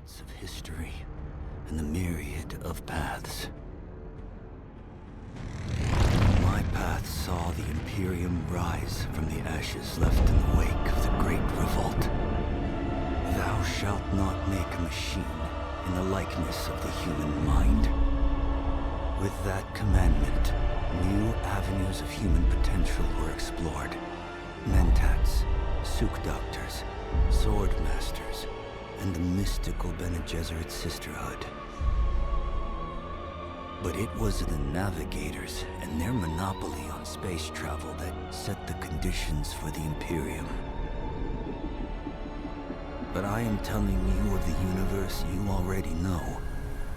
threads of history and the myriad of paths. My path saw the Imperium rise from the ashes left in the wake of the Great Revolt. Thou shalt not make a machine in the likeness of the human mind. With that commandment, new avenues of human potential were explored. Mentats, Suk Doctors, Sword Masters, and the mystical Bene Gesserit Sisterhood. But it was the Navigators and their monopoly on space travel that set the conditions for the Imperium. But I am telling you of the universe you already know.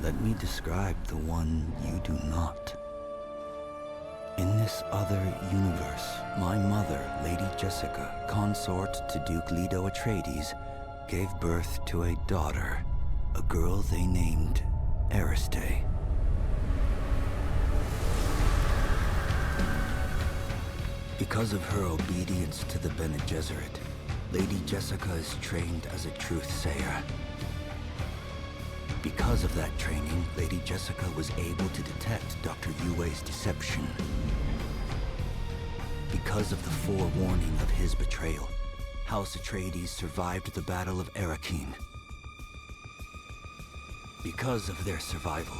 Let me describe the one you do not. In this other universe, my mother, Lady Jessica, consort to Duke Leto Atreides, gave birth to a daughter, a girl they named Ariste. Because of her obedience to the Bene Gesserit, Lady Jessica is trained as a truth-sayer. Because of that training, Lady Jessica was able to detect Dr. Yue's deception. Because of the forewarning of his betrayal, House Atreides survived the Battle of Arrakeen. Because of their survival,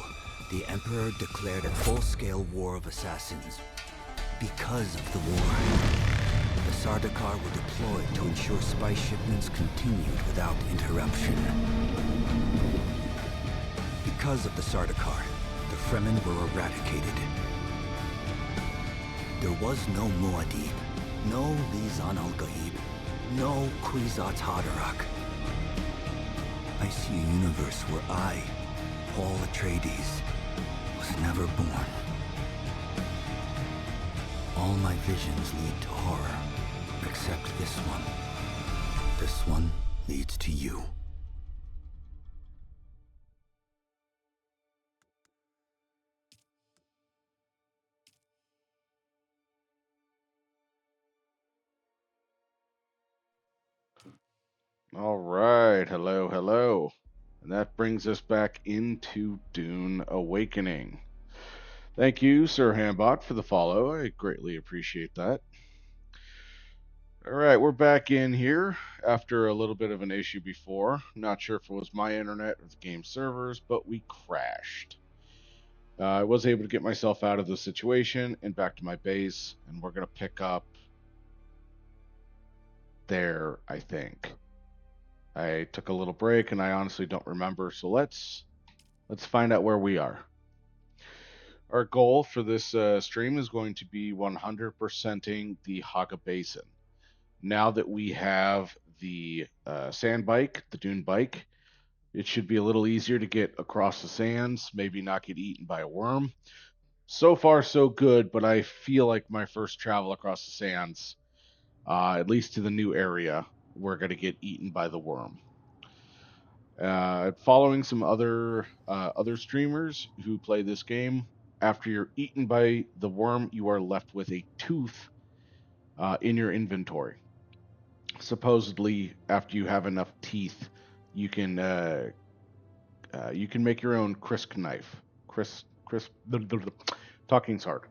the Emperor declared a full-scale war of assassins. Because of the war, the Sardaukar were deployed to ensure spice shipments continued without interruption. Because of the Sardaukar, the Fremen were eradicated. There was no Muad'Dib, no Lisan al-Gaib, no Kwisatz Haderach. I see a universe where I, Paul Atreides, was never born. All my visions lead to horror, except this one. This one leads to you. All right, hello, hello. And that brings us back into Dune Awakening. Thank you, Sir Hambot, for the follow. I greatly appreciate that. All right, we're back in here after a little bit of an issue before. Not sure if it was my internet or the game servers, but we crashed. I was able to get myself out of the situation and back to my base, and we're going to pick up there, I think. I took a little break, and I honestly don't remember, so let's find out where we are. Our goal for this stream is going to be 100%ing the Hagga Basin. Now that we have the sand bike, the dune bike, it should be a little easier to get across the sands, maybe not get eaten by a worm. So far, so good, but I feel like my first travel across the sands, at least to the new area, we're going to get eaten by the worm. Following some other streamers who play this game, after you're eaten by the worm, you are left with a tooth in your inventory. Supposedly, after you have enough teeth, you can make your own crisp knife. Crisp. Talking's hard,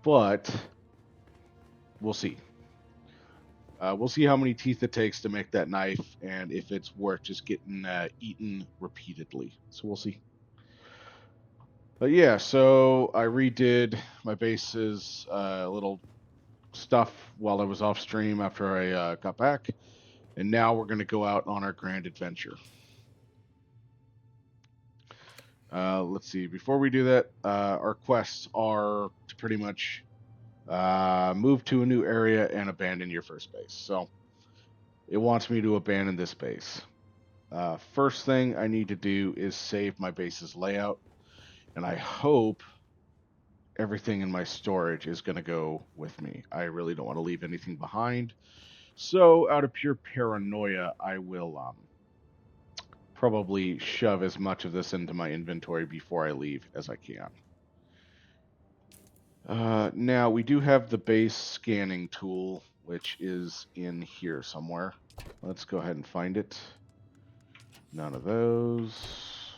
but we'll see. We'll see how many teeth it takes to make that knife, and if it's worth just getting eaten repeatedly. So we'll see. But yeah, so I redid my base's little stuff while I was off stream after I got back, and now we're going to go out on our grand adventure. Let's see. Before we do that, our quests are to pretty much move to a new area and abandon your first base. So it wants me to abandon this base. First thing I need to do is save my base's layout, and I hope everything in my storage is going to go with me. I really don't want to leave anything behind. So out of pure paranoia, I will probably shove as much of this into my inventory before I leave as I can. Now, we do have the base scanning tool, which is in here somewhere. Let's go ahead and find it. None of those.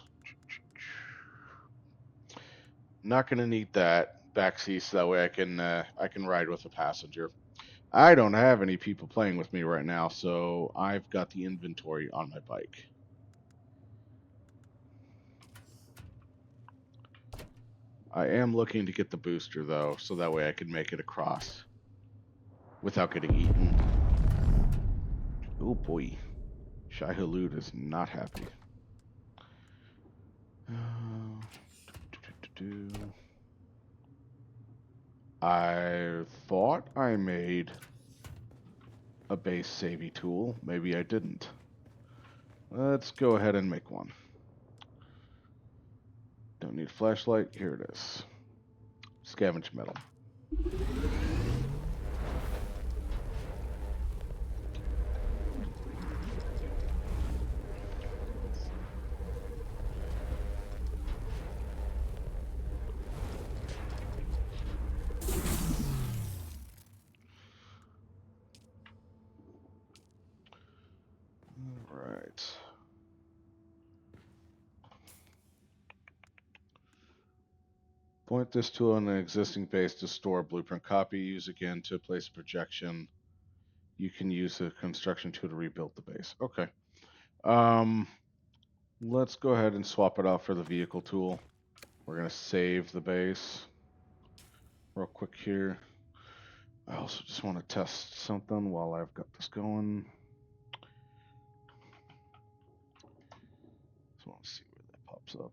Not gonna need that backseat, so that way I can ride with a passenger. I don't have any people playing with me right now, so I've got the inventory on my bike. I am looking to get the booster though, so that way I can make it across without getting eaten. Oh boy, Shai Hulud is not happy. I thought I made a base savey tool. Maybe I didn't. Let's go ahead and make one. Don't need a flashlight. Here it is. Scavenge metal. All right. Point this tool on an existing base to store a blueprint copy. Use again to place a projection. You can use the construction tool to rebuild the base. Okay. Let's go ahead and swap it out for the vehicle tool. We're gonna save the base real quick here. I also just want to test something while I've got this going. Just want to see where that pops up.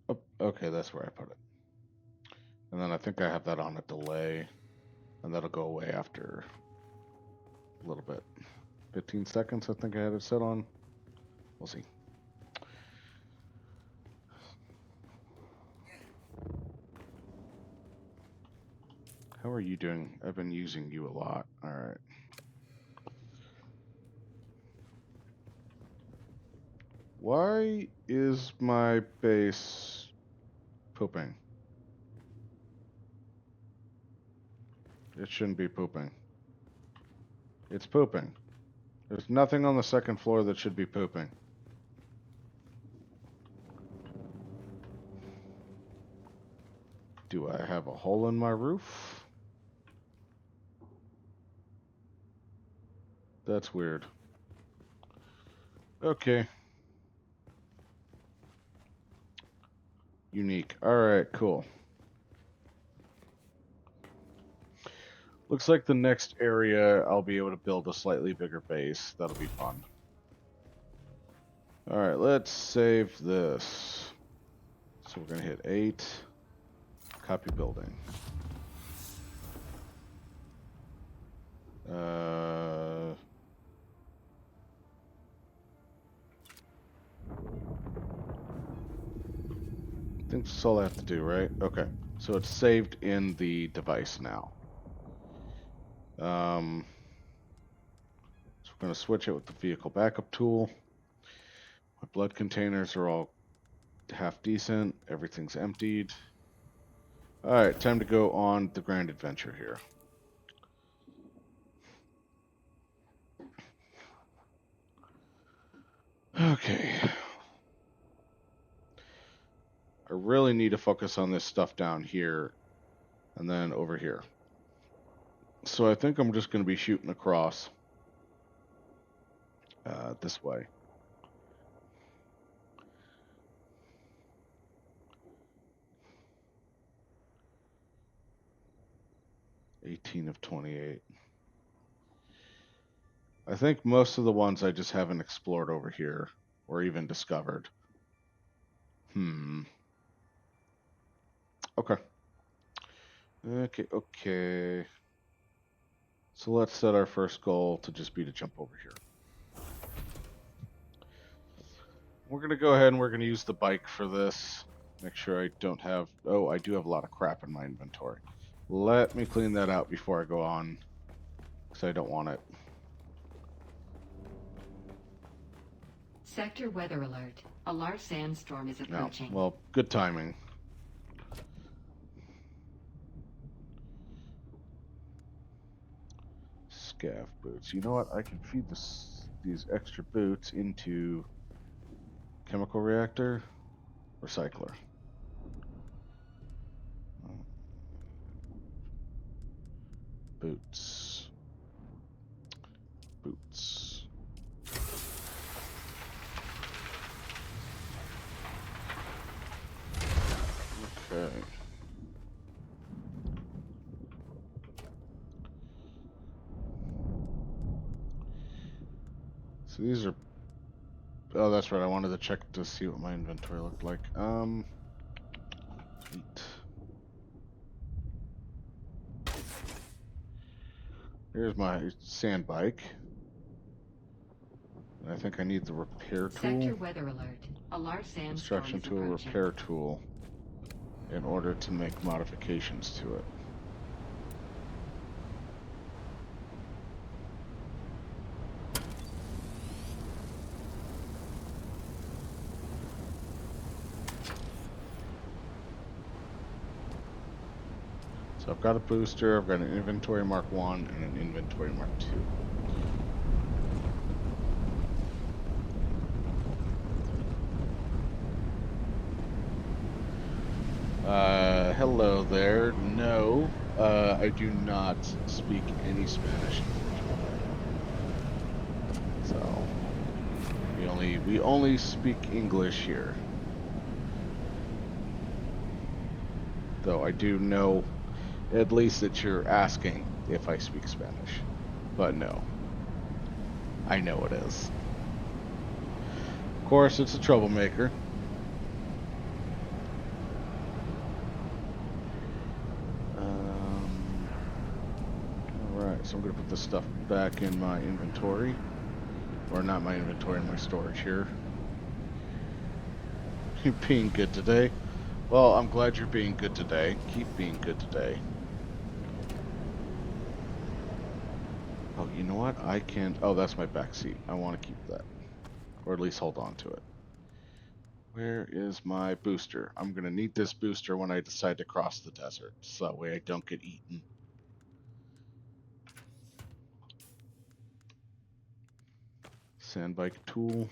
Oh, okay, that's where I put it. And then I think I have that on a delay, and that'll go away after a little bit. 15 seconds, I think I had it set on. We'll see. How are you doing? I've been using you a lot. All right. Why is my base pooping? It shouldn't be pooping. It's pooping. There's nothing on the second floor that should be pooping. Do I have a hole in my roof? That's weird. Okay. Unique. Alright, cool. Looks like the next area I'll be able to build a slightly bigger base. That'll be fun. Alright, let's save this. So we're going to hit 8. Copy building. I think that's all I have to do, right? Okay. So it's saved in the device now. So we're going to switch it with the vehicle backup tool. My blood containers are all half decent. Everything's emptied. Alright, time to go on the grand adventure here. Okay. I really need to focus on this stuff down here and then over here. So I think I'm just going to be shooting across this way. $18 of 28. I think most of the ones I just haven't explored over here or even discovered. Okay. Okay. So let's set our first goal to just be to jump over here. We're going to go ahead and we're going to use the bike for this. Make sure I don't have... Oh, I do have a lot of crap in my inventory. Let me clean that out before I go on, because I don't want it. Sector weather alert. A large sandstorm is approaching. No. Well, good timing. scav boots. You know what? I can feed these extra boots into chemical reactor, recycler. Boots. Boots. Okay. So these are... Oh, that's right. I wanted to check to see what my inventory looked like. Neat. Here's my sand bike. And I think I need the repair tool. Sector weather alert. A large sandstorm Construction is tool, approaching. repair tool, in order to make modifications to it. So I've got a booster, I've got an inventory mark 1 and an inventory mark 2. Hello there. No, I do not speak any Spanish, unfortunately. So we only speak English here. Though I do know at least that you're asking if I speak Spanish. But no. I know it is. Of course, it's a troublemaker. Alright, so I'm going to put this stuff back in my inventory. Or not my inventory, in my storage here. You're being good today. Well, I'm glad you're being good today. Keep being good today. Oh, you know what? I can't... Oh, that's my back seat. I want to keep that. Or at least hold on to it. Where is my booster? I'm going to need this booster when I decide to cross the desert. So that way I don't get eaten. Sandbike tool.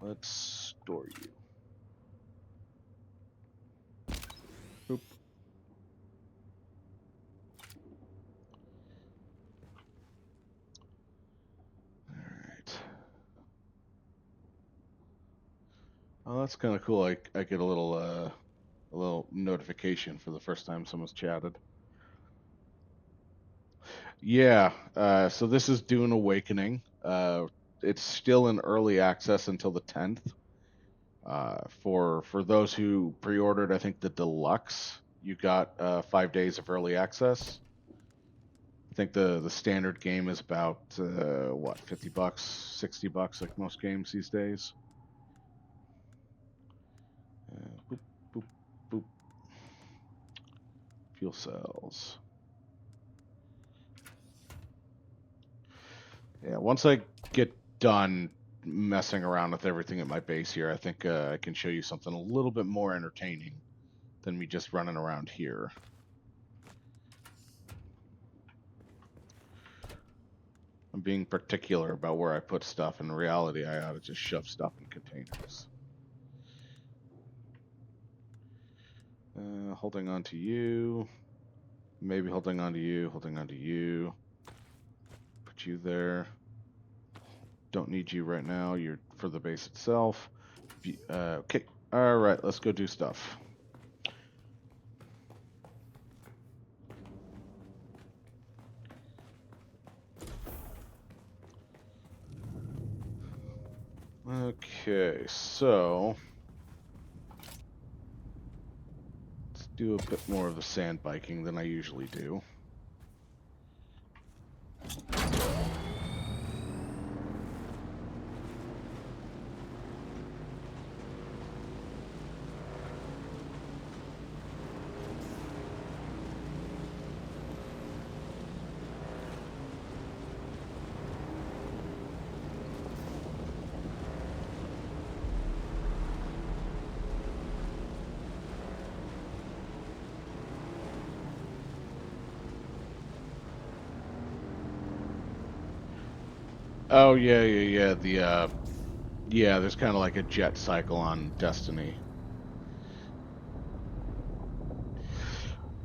Let's store you. Boop. Alright. Oh, that's kind of cool. I get a little notification for the first time someone's chatted. Yeah, so this is Dune Awakening. It's still in early access until the 10th. For those who pre-ordered, I think the deluxe, you got 5 days of early access. I think the standard game is about what, $50, $60, like most games these days. Boop, boop, boop. Fuel cells. Yeah, once I get done messing around with everything at my base here, I think I can show you something a little bit more entertaining than me just running around here. I'm being particular about where I put stuff. In reality, I ought to just shove stuff in containers. Holding on to you. Maybe holding on to you, holding on to you. Put you there. Don't need you right now. You're for the base itself. Okay. All right, let's go do stuff. Okay, so let's do a bit more of the sand biking than I usually do. Oh yeah. Yeah, there's kind of like a jet cycle on Destiny.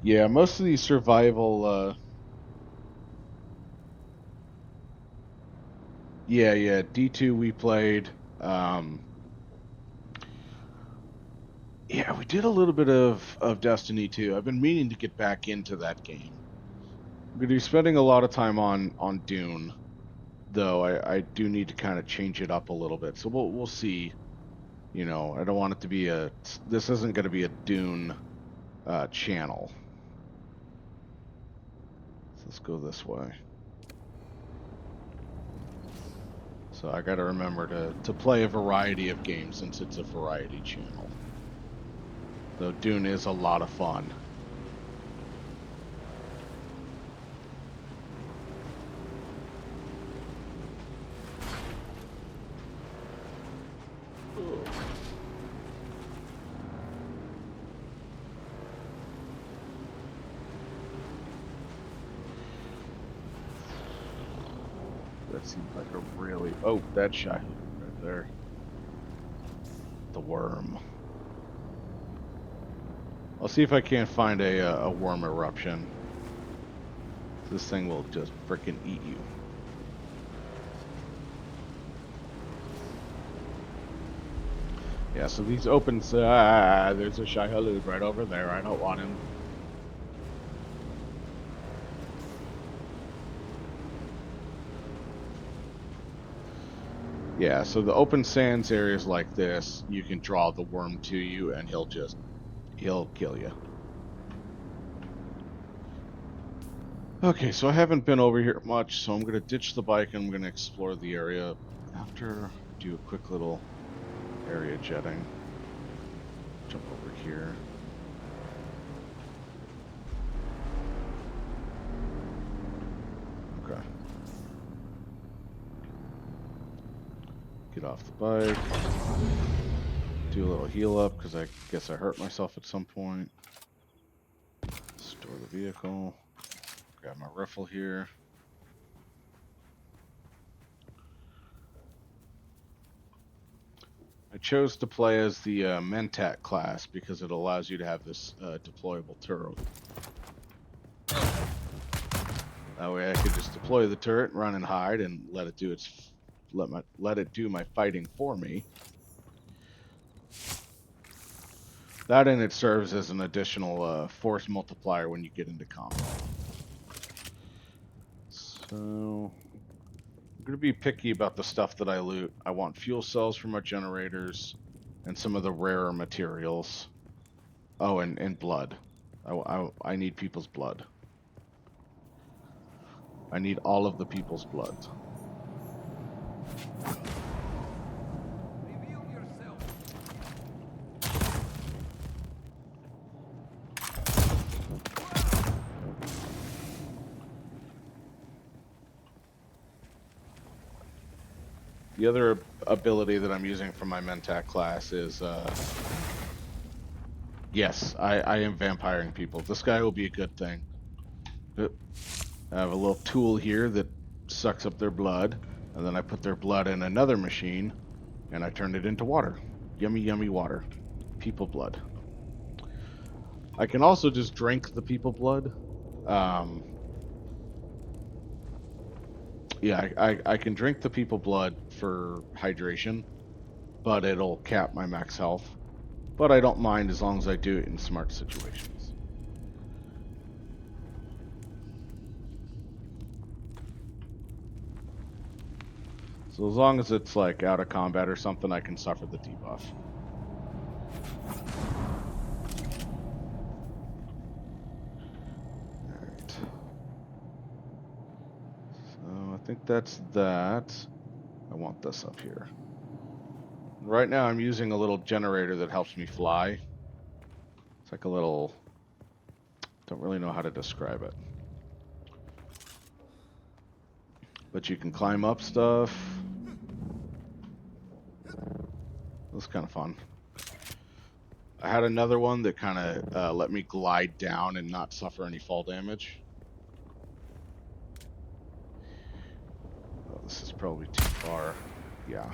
Yeah, most of these survival. Yeah. D2 we played. Um, yeah, we did a little bit of Destiny 2. I've been meaning to get back into that game. I'm gonna be spending a lot of time on Dune, though. I do need to kind of change it up a little bit. So we'll see. You know, I don't want it to be a. This isn't going to be a Dune channel. So let's go this way. So I got to remember to play a variety of games since it's a variety channel. Though Dune is a lot of fun. That seems like a really... Oh, that shot right there. The worm. I'll see if I can't find a worm eruption. This thing will just frickin' eat you. Yeah, so these opens... there's a Shai-Hulud right over there. I don't want him. Yeah, so the open sands areas like this, you can draw the worm to you and he'll kill you. Okay, so I haven't been over here much, so I'm going to ditch the bike and I'm going to explore the area after do a quick little area jetting. Jump over here. Okay. Get off the bike. Do a little heal up because I guess I hurt myself at some point. Store the vehicle. Grab my riffle here. I chose to play as the Mentat class because it allows you to have this deployable turret. That way I could just deploy the turret, run and hide, and let it do my fighting for me. That and it serves as an additional force multiplier when you get into combat. So I'm going to be picky about the stuff that I loot. I want fuel cells for my generators and some of the rarer materials. Oh, and blood. I need people's blood. I need all of the people's blood. Reveal yourself. The other ability that I'm using from my Mentat class is, yes, I am vampiring people. This guy will be a good thing. I have a little tool here that sucks up their blood, and then I put their blood in another machine, and I turn it into water. Yummy, yummy water. People blood. I can also just drink the people blood. Yeah, I can drink the people blood for hydration, but it'll cap my max health. But I don't mind as long as I do it in smart situations. So as long as it's like out of combat or something, I can suffer the debuff. Alright. So I think that's that. I want this up here. Right now I'm using a little generator that helps me fly. It's like a little... Don't really know how to describe it. But you can climb up stuff. It was kind of fun. I had another one that kind of let me glide down and not suffer any fall damage. Oh, this is probably too far. Yeah.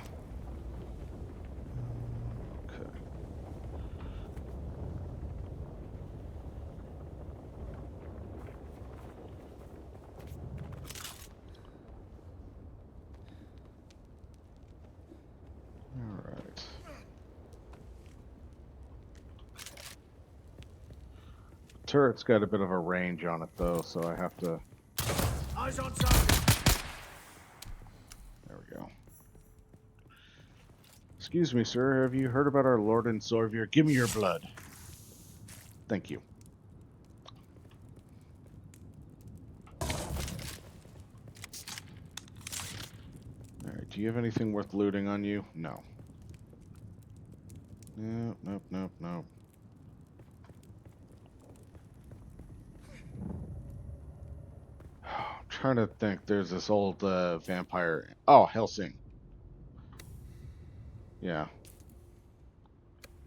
Okay. All right. Turret's got a bit of a range on it though, so I have to. Eyes on target. There we go. Excuse me, sir. Have you heard about our Lord and Savior? Give me your blood. Thank you. Alright, do you have anything worth looting on you? No. Nope, nope, nope, nope. I'm trying to think. There's this old vampire. Oh, Helsing. Yeah.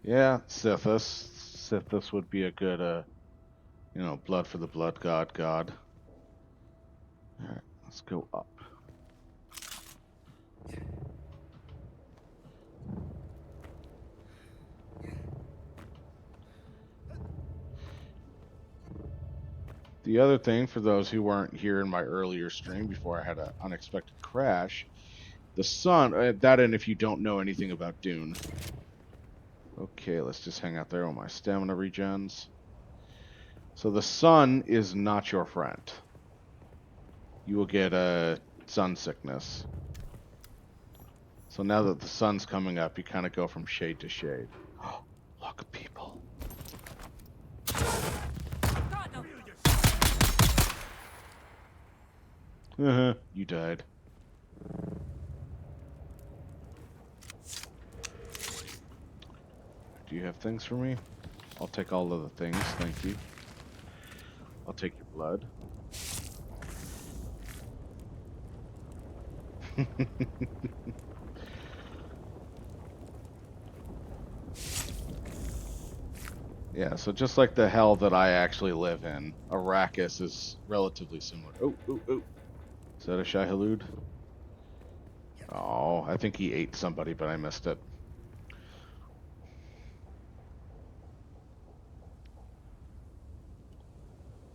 Yeah, Sithis. Sithis would be a good, blood for the blood god. Alright, let's go up. The other thing, for those who weren't here in my earlier stream before I had an unexpected crash, the sun, and if you don't know anything about Dune. Okay, let's just hang out there on my stamina regens. So the sun is not your friend. You will get sun sickness. So now that the sun's coming up, you kind of go from shade to shade. Oh, look at people. You died. Do you have things for me? I'll take all of the things, thank you. I'll take your blood. Yeah, so just like the hell that I actually live in, Arrakis is relatively similar. Oh. Is that a Shai-Hulud? Oh, I think he ate somebody, but I missed it.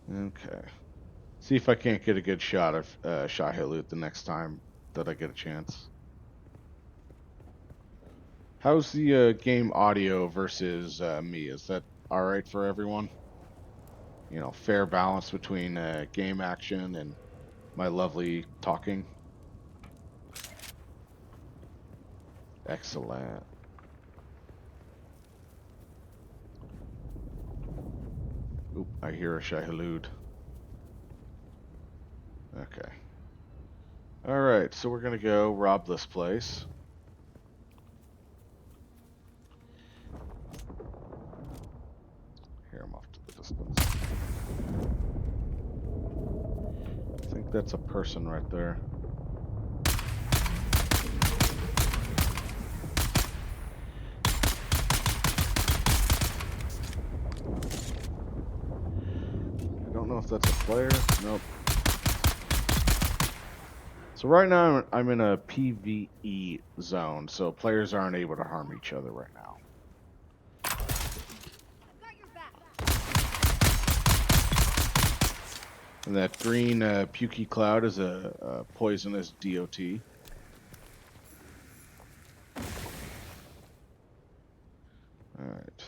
Okay. See if I can't get a good shot of Shai-Hulud the next time that I get a chance. How's the game audio versus me? Is that alright for everyone? You know, fair balance between game action and my lovely talking? Excellent. Oop, I hear a Shai-Hulud. Okay. Alright, so we're gonna go rob this place. Here, I'm off to the distance. I think that's a person right there. I don't know if that's a player. Nope. So right now I'm in a PvE zone, so players aren't able to harm each other right now. And that green pukey cloud is a poisonous DOT. Alright.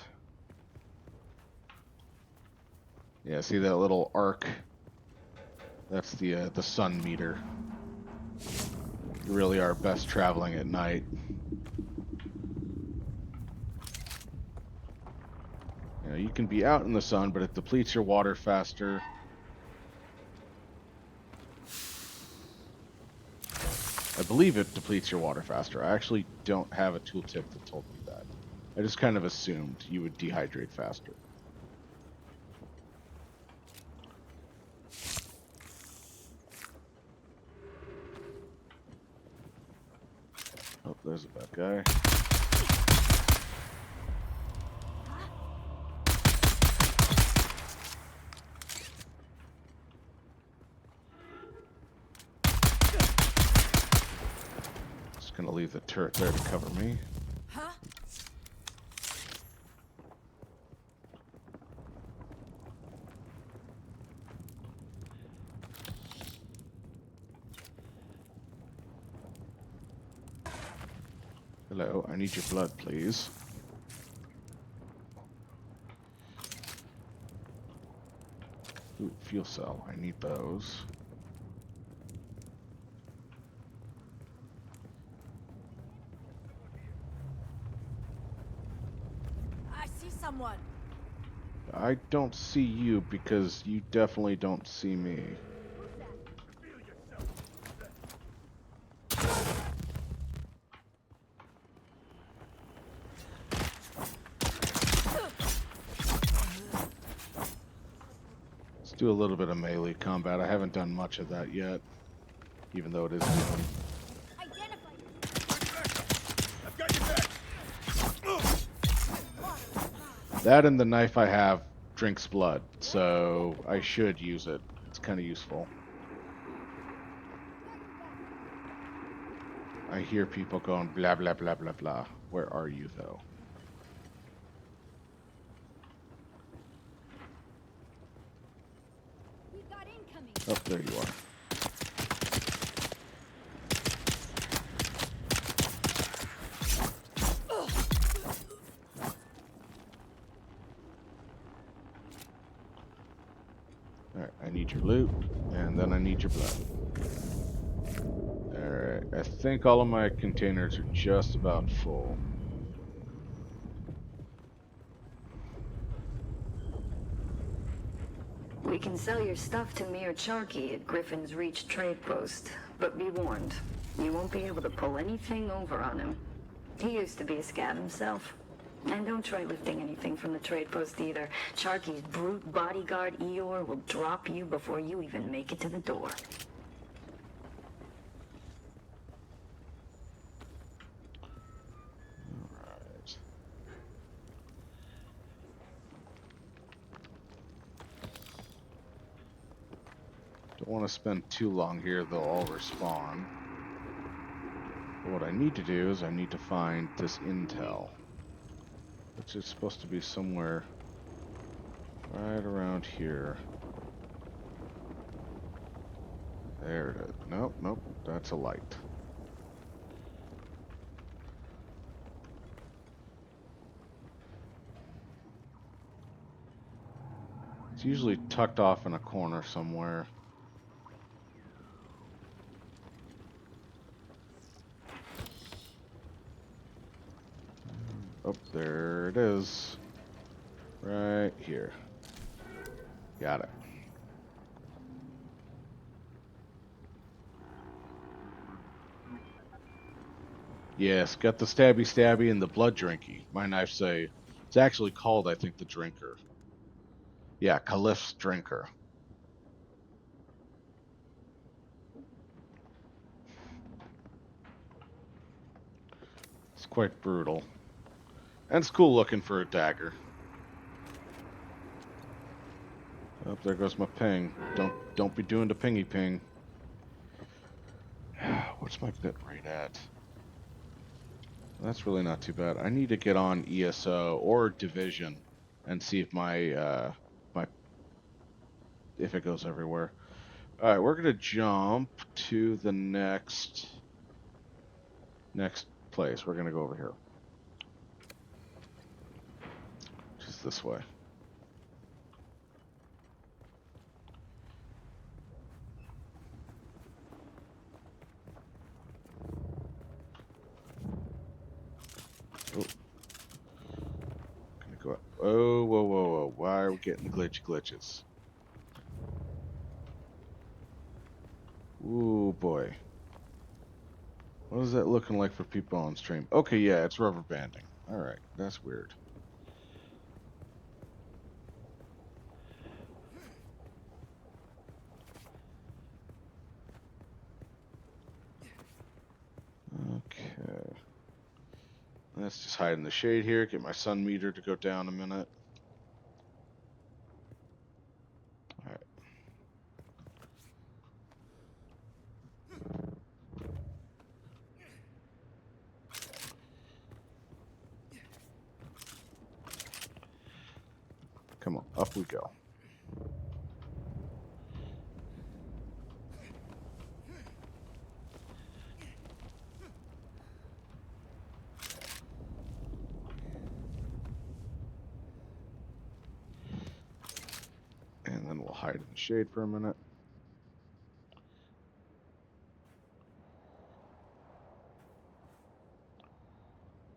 Yeah, see that little arc? That's the sun meter. You really are best traveling at night. You know, you can be out in the sun, but it depletes your water faster. I believe it depletes your water faster. I actually don't have a tooltip that told me that. I just kind of assumed you would dehydrate faster. Oh, there's a bad guy. Gonna leave the turret there to cover me. Huh? Hello, I need your blood, please. Ooh, fuel cell. I need those. I see someone. I don't see you because you definitely don't see me. Let's do a little bit of melee combat. I haven't done much of that yet, even though it is new. I've got your back. That and the knife I have drinks blood, so I should use it. It's kind of useful. I hear people going blah blah blah blah blah. Where are you though? Oh, there you are. Alright, I need your loot, and then I need your blood. Alright, I think all of my containers are just about full. We can sell your stuff to Mir Charkey at Griffin's Reach trade post, but be warned, you won't be able to pull anything over on him. He used to be a scav himself. And don't try lifting anything from the trade post either. Charkey's brute bodyguard Eeyore will drop you before you even make it to the door. Alright. Don't want to spend too long here, they'll all respawn. But what I need to do is I need to find this intel, which is supposed to be somewhere right around here. There it is. Nope, nope, that's a light. It's usually tucked off in a corner somewhere. Oh, there it is. Right here. Got it. Yes, got the stabby stabby and the blood drinky. My knife say it's actually called, I think, the drinker. Yeah, Caliph's drinker. It's quite brutal. And it's cool looking for a dagger. Oh, there goes my ping. Don't be doing the pingy ping. What's my bit rate at? That's really not too bad. I need to get on ESO or Division and see if my if it goes everywhere. All right, we're gonna jump to the next place. We're gonna go over here. Just this way. Oh. Gonna go. Oh, whoa, whoa, whoa! Why are we getting the glitches? Ooh, boy. What is that looking like for people on stream? Okay, yeah, it's rubber banding. All right, that's weird. Okay. Let's just hide in the shade here, get my sun meter to go down a minute. Alright. up we go. And then we'll hide in the shade for a minute.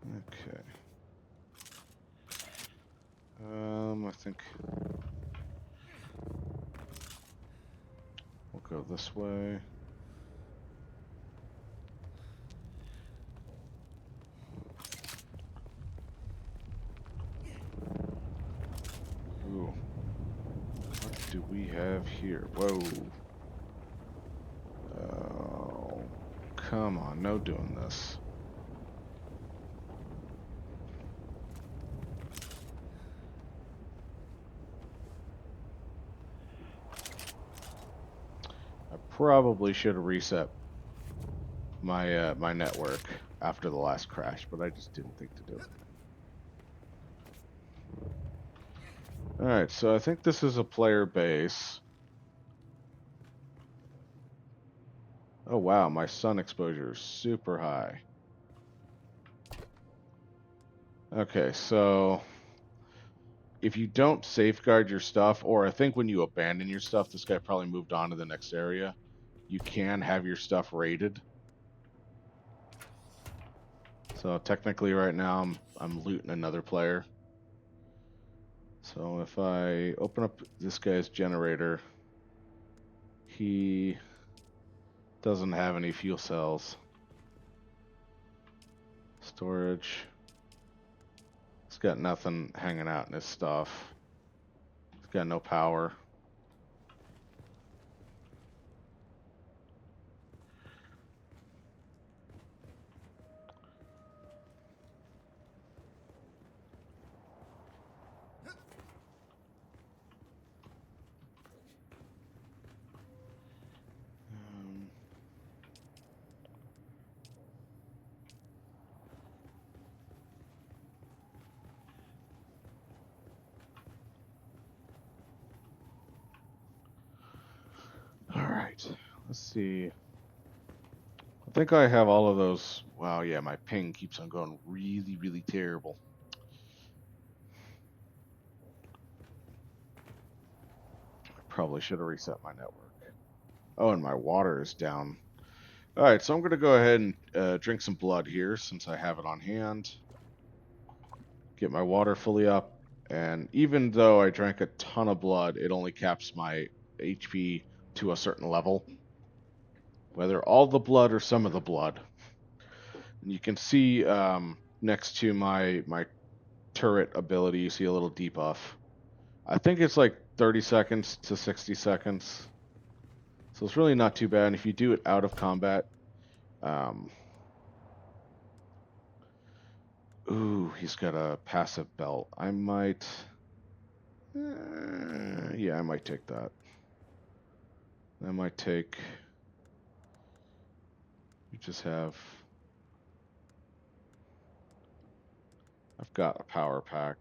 Okay. I think we'll go this way. Ooh. What do we have here? Whoa. Oh, come on, no doing this. I probably should have reset my my network after the last crash, but I just didn't think to do it. Alright, so I think this is a player base. Oh wow, my sun exposure is super high. Okay, so if you don't safeguard your stuff, or I think when you abandon your stuff, this guy probably moved on to the next area, you can have your stuff raided. So technically right now I'm looting another player. So if I open up this guy's generator, he doesn't have any fuel cells. Storage. He's got nothing hanging out in his stuff. He's got no power. All right, let's see. I think I have all of those. Wow, yeah, my ping keeps on going really, really terrible. I probably should have reset my network. Oh, and my water is down. All right, so I'm going to go ahead and drink some blood here since I have it on hand. Get my water fully up. And even though I drank a ton of blood, it only caps my HP to a certain level. Whether all the blood or some of the blood. And you can see next to my turret ability, you see a little debuff. I think it's like 30 seconds to 60 seconds. So it's really not too bad. And if you do it out of combat, ooh, he's got a passive belt. I might, yeah, I might take that. I might take, you just have, I've got a power pack.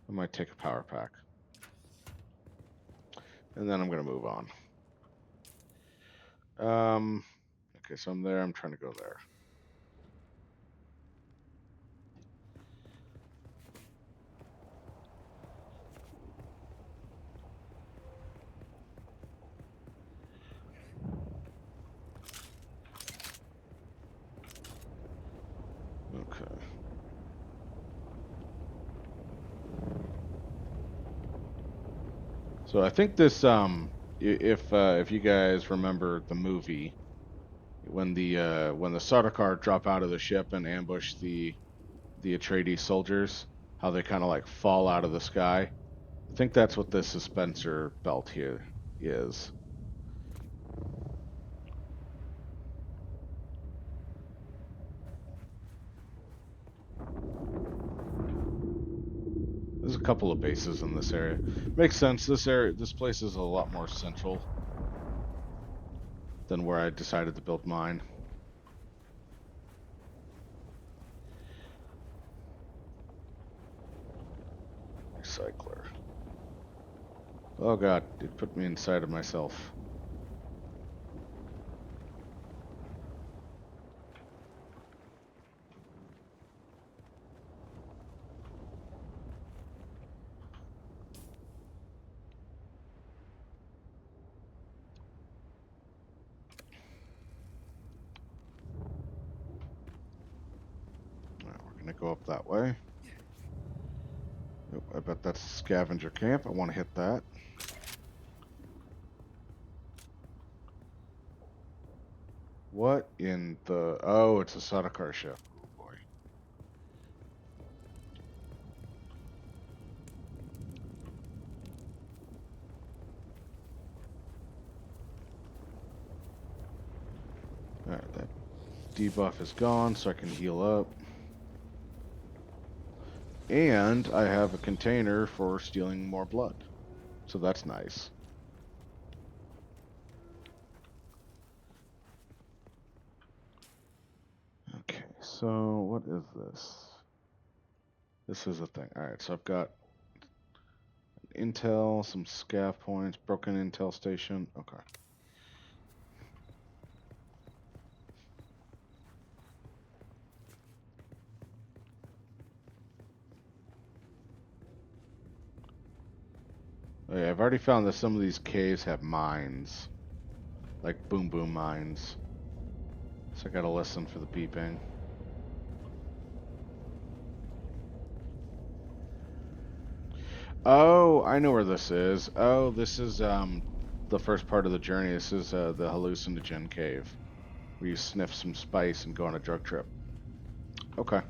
I might take a power pack. And then I'm going to move on. Okay, so I'm there. I'm trying to go there. Okay. So I think this, if you guys remember the movie, when the Sardaukar drop out of the ship and ambush the Atreides soldiers, how they kind of like fall out of the sky. I think that's what this dispenser belt here is. There's a couple of bases in this area. Makes sense. This place is a lot more central than where I decided to build mine. Oh god, it put me inside of myself. Alright, we're gonna go up that way. Yep, I bet that's a scavenger camp. I want to hit that. What in the... Oh, it's a Sardaukar ship. Oh boy. Alright, that debuff is gone, so I can heal up. And I have a container for stealing more blood. So that's nice. Okay, so what is this? This is a thing. Alright, so I've got intel, some scav points, broken intel station. Okay. Okay, I've already found that some of these caves have mines. Like boom boom mines. So I gotta listen for the beeping. Oh, I know where this is. Oh, this is the first part of the journey. This is the hallucinogen cave, where you sniff some spice and go on a drug trip. Okay.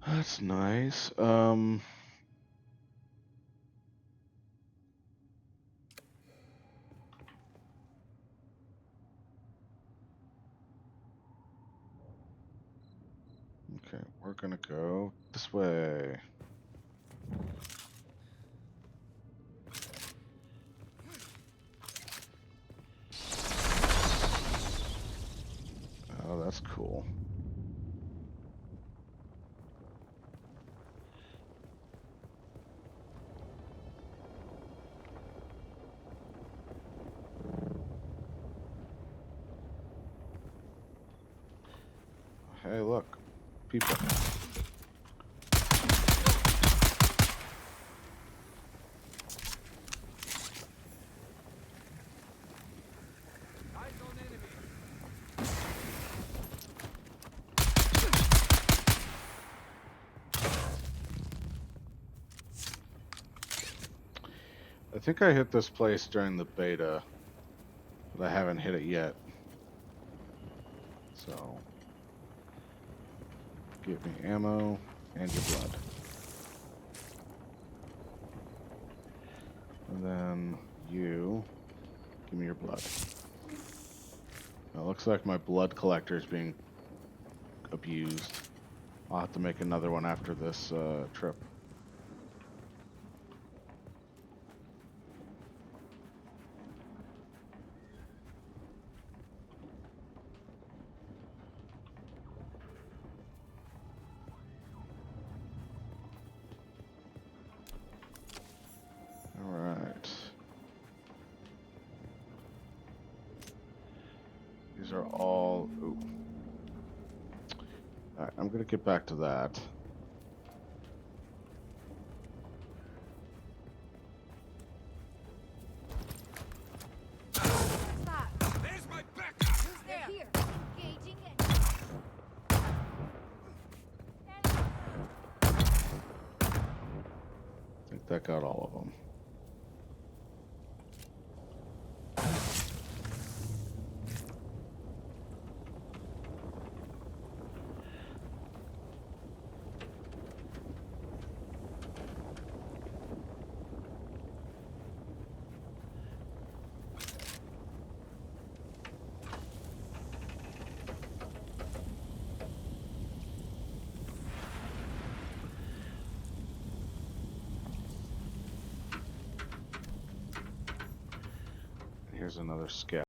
That's nice. Okay, we're gonna go this way. Oh, that's cool. Hey, look. People. Eyes on enemy. I think I hit this place during the beta, but I haven't hit it yet. So, give me ammo and your blood. And then you, give me your blood. Now, it looks like my blood collector is being abused. I'll have to make another one after this trip. Alright. These are all... Ooh. Alright, I'm gonna get back to that. Stop. There's my backup. Who's there? Here. Engaging it. I think that got all of them. Here's another scout.